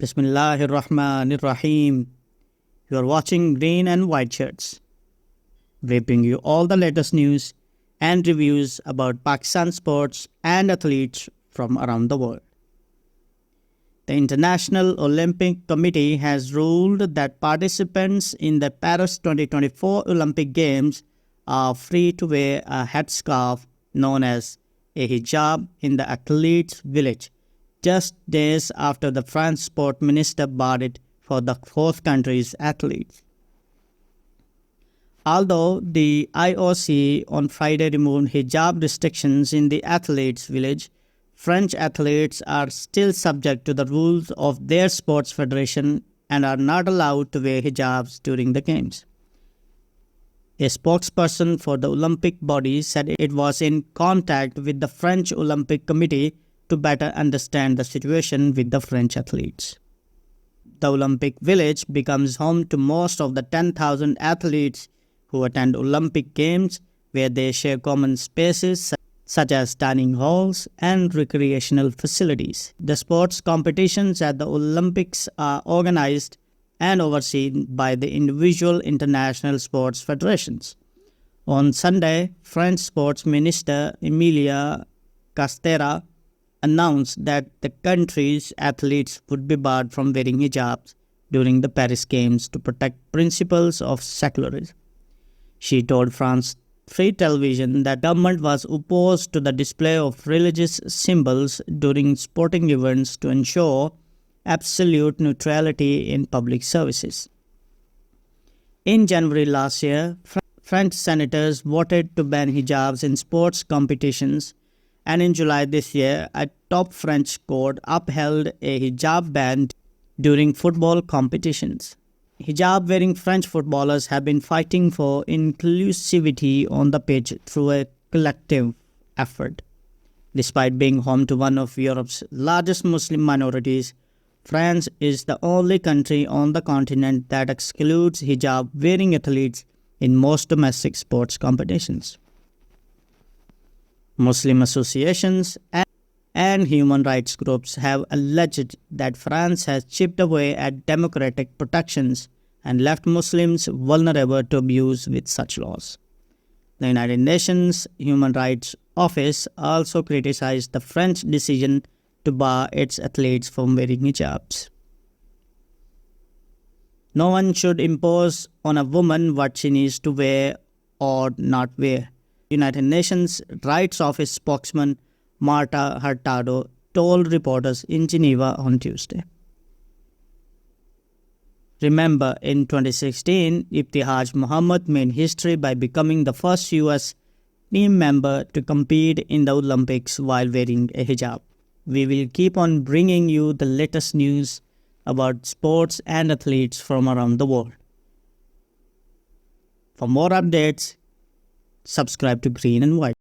Bismillahirrahmanirrahim. You are watching Green and White Shirts. We bring you all the latest news and reviews about Pakistan sports and athletes from around the world. The International Olympic Committee has ruled that participants in the Paris 2024 Olympic Games are free to wear a headscarf known as a hijab in the athletes' village, just days after the French sport minister barred it for the host country's athletes. Although the IOC on Friday removed hijab restrictions in the athletes' village, French athletes are still subject to the rules of their sports federation and are not allowed to wear hijabs during the games. A spokesperson for the Olympic body said it was in contact with the French Olympic Committee to better understand the situation with the French athletes. The Olympic Village becomes home to most of the 10,000 athletes who attend Olympic Games, where they share common spaces such as dining halls and recreational facilities. The sports competitions at the Olympics are organized and overseen by the individual international sports federations. On Sunday, French Sports Minister Emilia Castera announced that the country's athletes would be barred from wearing hijabs during the Paris Games to protect principles of secularism. She told France 3 Television that government was opposed to the display of religious symbols during sporting events to ensure absolute neutrality in public services. In January last year, French senators voted to ban hijabs in sports competitions, and in July this year, a top French court upheld a hijab ban during football competitions. Hijab-wearing French footballers have been fighting for inclusivity on the pitch through a collective effort. Despite being home to one of Europe's largest Muslim minorities, France is the only country on the continent that excludes hijab-wearing athletes in most domestic sports competitions. Muslim associations and human rights groups have alleged that France has chipped away at democratic protections and left Muslims vulnerable to abuse with such laws. The United Nations Human Rights Office also criticized the French decision to bar its athletes from wearing hijabs. No one should impose on a woman what she needs to wear or not wear, United Nations Rights Office spokesman Marta Hurtado told reporters in Geneva on Tuesday. Remember, in 2016, Ibtihaj Muhammad made history by becoming the first US team member to compete in the Olympics while wearing a hijab. We will keep on bringing you the latest news about sports and athletes from around the world. For more updates, subscribe to Green and White.